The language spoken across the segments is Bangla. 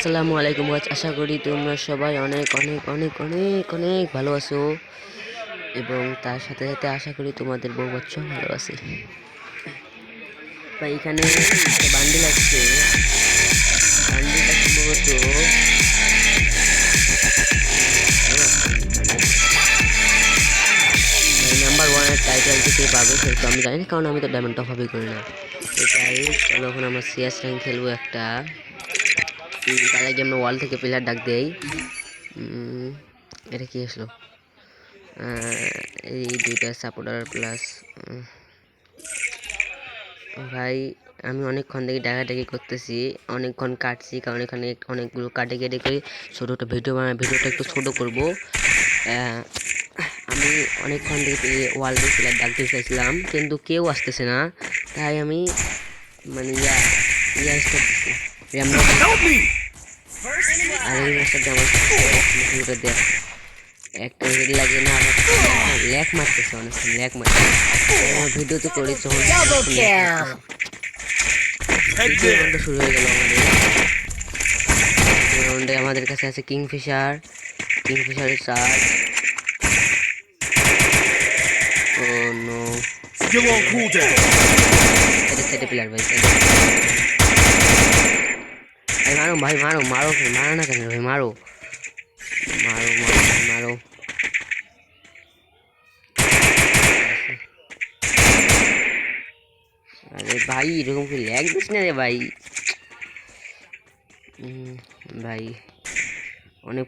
আসসালামু আলাইকুম গাইস, আশা করি তোমরা সবাই অনেক অনেক অনেক অনেক অনেক ভালো আছো এবং তার সাথে সাথে আশা করি তোমাদের বউ বাচ্চাও ভালো আছে। ভাই এখানে একটা বান্ডিল আছে, বান্ডিলটা সম্ভবত নাম্বার ওয়ানের টাইটেল থেকে পাবে, সেহেতু আমি জানি না, কারণ আমি তো ডায়মন্ড টপ হবেই করি না। এটাই চলো, এখন আমরা সিএস র্যাঙ্ক খেলবো একটা। তার আগে আমরা ওয়াল থেকে প্লেয়ার ডাক দেই। এটা কি আসলো? এই দুইটা সাপোর্টার প্লাস ভাই, আমি অনেকক্ষণ থেকে ডাকাডাকি করতেছি, অনেকক্ষণ কাটছি, কারণ এখানে অনেকগুলো কাটে কেটে করে ছোটো একটা ভিডিও বানাই, ভিডিওটা একটু ছোটো করবো। আমি অনেকক্ষণ থেকে ওয়াল দিয়ে প্লেয়ার ডাকতে চাইছিলাম, কিন্তু কেউ আসতেছে না, তাই আমি মানে করতেছি। আর এই ম্যাচটাতে আমার দেখ একটা হেড লাগে না, ল্যাক মারতেছে, অনেকক্ষণ ল্যাক মারতেছে। আমার ভিডিও তো করি যখন শুরু হয়ে গেল আমাদের আমাদের কাছে আছে কিংফিশারের চার্জ। ও নো, সাইডে প্লেয়ার ভাই, মারো ভাই, মারো মারো, মারো না কেন ভাই, মারো মারো মারো মারো। আরে ভাই, এরকম কি ল্যাগ দিস না রে ভাই। ভাই অনেক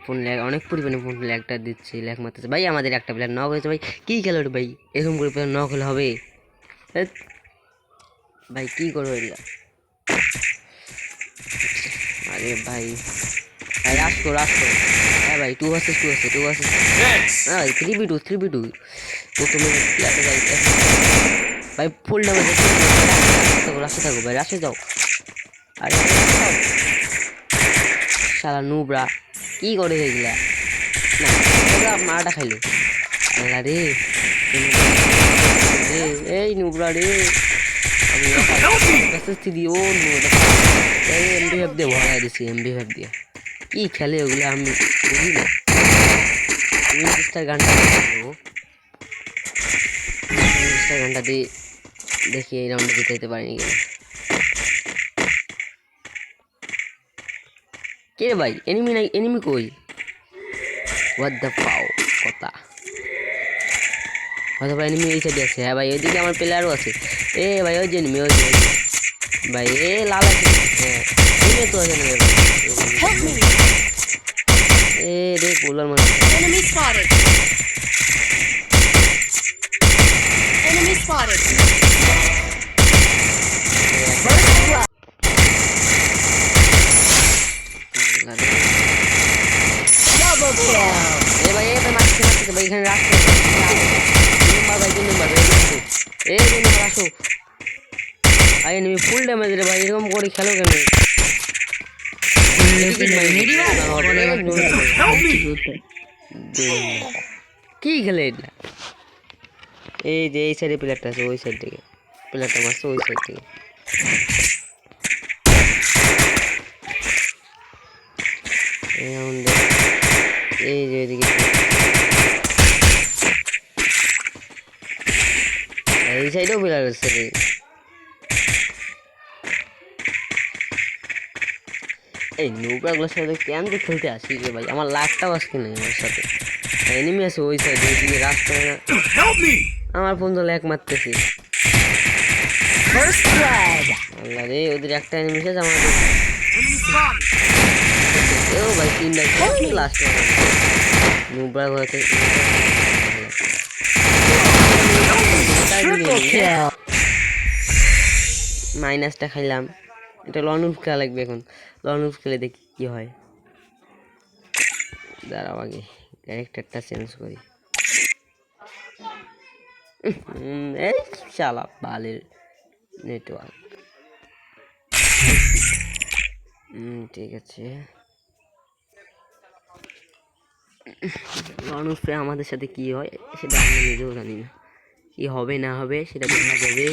পরিমাণে ফোন ল্যাগটা দিচ্ছে, ল্যাগ মারতেছে ভাই। আমাদের একটা প্লেয়ার নক হয়েছে ভাই, কী খেলো রে ভাই, এরকম করে প্লেয়ার নক হলে হবে ভাই? কী করবো এগুলা? আরে ভাই ভাই, রাস্কো হ্যাঁ ভাই, 2 vs 2 হ্যাঁ ভাই, 3v2 প্রথমে প্লেয়ারটা যাই ভাই, ফুল ড্যামেজ রাশে থাকো ভাই, রাশে যাও। আরে শালা নুবরা কি করে এগুলা? না মারাটা খাইলো রে, এই নুবরা রে, এমবি5 দিয়ে ভরাই দিছি, এমবি5 দিয়ে কি খেলে ওগুলো আমি বুঝি না। গানটা দিয়ে দেখি এই রাউন্ডে জিতাইতে পারিনি কেন। কে রে ভাই, এনিমি নাই, এনিমি কই? হোয়াট দ্য পাও কথা, হয়তো ভাই এনিমি এই সাইডে আছে। হ্যাঁ ভাই, ওইদিকে আমার প্লেয়ারও আছে। এ ভাই ওই যে এনিমি, ওই যে ভাই, এ লাল আছে। হ্যাঁ এনিমি তো আছে না এ রে, পোলার মানে Enemy spotted. First blood. Double kill. এ ভাই, এ ভাই মারছে ভাই, এখানে রাখতে নাম্বার ভাই, 2 নাম্বার এ 2 নাম্বার আসো ভাই। এনিমি ফুল ড্যামেজ রে ভাই, এরকম করে খেলো কেন? কি খেলে এটা? এই যে এই সাইডে প্লেয়ারটা আছে, ওই সাইড থেকে প্লেয়ারটা মারছে, ওই সাইড থেকে। এই যে এদিকে এই সাইডেও প্লেয়ার আছে রে। এই নৌকাগুলোর সাথে কেন যে খেলতে আসি রে ভাই, আমার লাখটাও আজকে নেই আমার সাথে। এনিমি আছে ওই সাইডে, ওইদিকে রাস্তা না, আমার ফোন তো ল্যাক মারতেছি। আল্লাহ রে, ওদের একটা এনিমি আছে আমাদের। ও ভাই, 3 লাস্ট নুবরা হতে মাইনাসটা খাইলাম। এটা লনুফ খেলা লাগবে এখন, লনুফ খেলে দেখি কি হয়। দাঁড়াও আগে ক্যারেক্টারটা চেঞ্জ করি। এই শালা বালের নেটওয়ার্ক। ঠিক আছে, লনুফে আমাদের সাথে কি হয় সেটা আমরা নিজেও জানি না, কি হবে না হবে সেটা দেখা যাবে।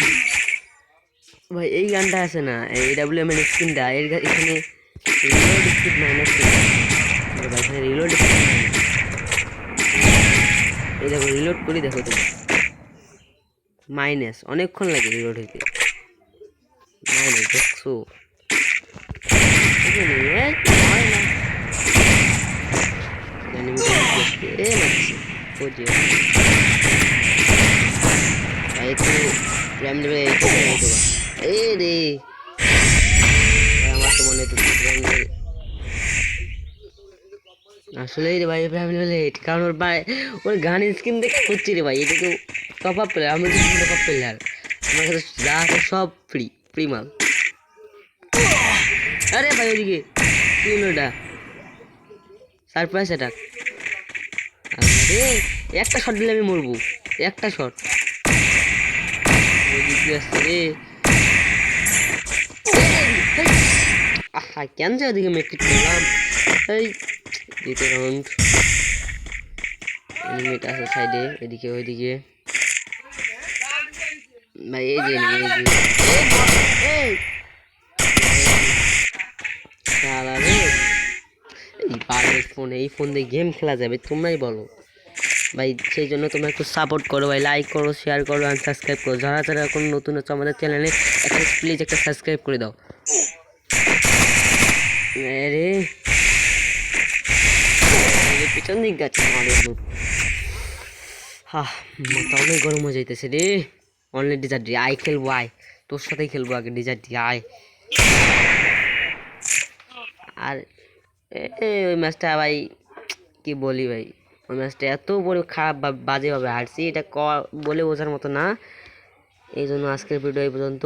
ভাই এই গানটা আছে না, এই ডাব্লিউএম এর স্ক্রিনটা, এখানে রিলোড স্পিড মাইনাস ভাই এখানে রিলোড স্পিড এই দেখো রিলোড করি দেখো তুমি মাইনাস অনেকক্ষণ লাগে রিলোড হইতে মাইনাস দেখছো আসলে রে ভাই কারণ ওর গানের স্কিন দেখে হচ্ছে রে ভাই এটা তো টপ আপ প্লেয়ার আমি টপ আপ প্লেয়ার আমার কাছে যা আছে সব ফ্রি ফ্রি মাল আরে ভাই ওদিকে কি হলো এটা সারপ্রাইজ অ্যাটাক আরে একটা শট দিলে আমি মরবো একটা শট ওদিকে আসছে রে আহা কেন যে ওদিকে মেট্রিক করলাম এই দ্বিতীয় রাউন্ড এনিমিট আছে সাইডে এদিকে ওইদিকে ভাই এই যে এই ফোন দিয়ে গেম খেলা যাবে তোমরাই বলো ভাই সেই জন্য তোমরা একটু সাপোর্ট করো ভাই লাইক করো শেয়ার করো আর সাবস্ক্রাইব করো যারা যারা এখন নতুন হচ্ছে আমাদের চ্যানেলে একটা প্লিজ একটা সাবস্ক্রাইব করে দাও আরে পিছন দিক গেছে মাথা অনেক গরম হয়ে যাইতেছে রে অনলাইন ডিজার্ট দিয়ে আয় খেলবো আয় তোর সাথেই খেলবো আগে ডিজার্ট দিয়ে আয় আর ওই ম্যাচটা ভাই কি বলি ভাই ওই ম্যাচটা এত বড় খারাপ বাজেভাবে হারছি এটা বলে বোঝার মতো না এই জন্য আজকের ভিডিও এই পর্যন্ত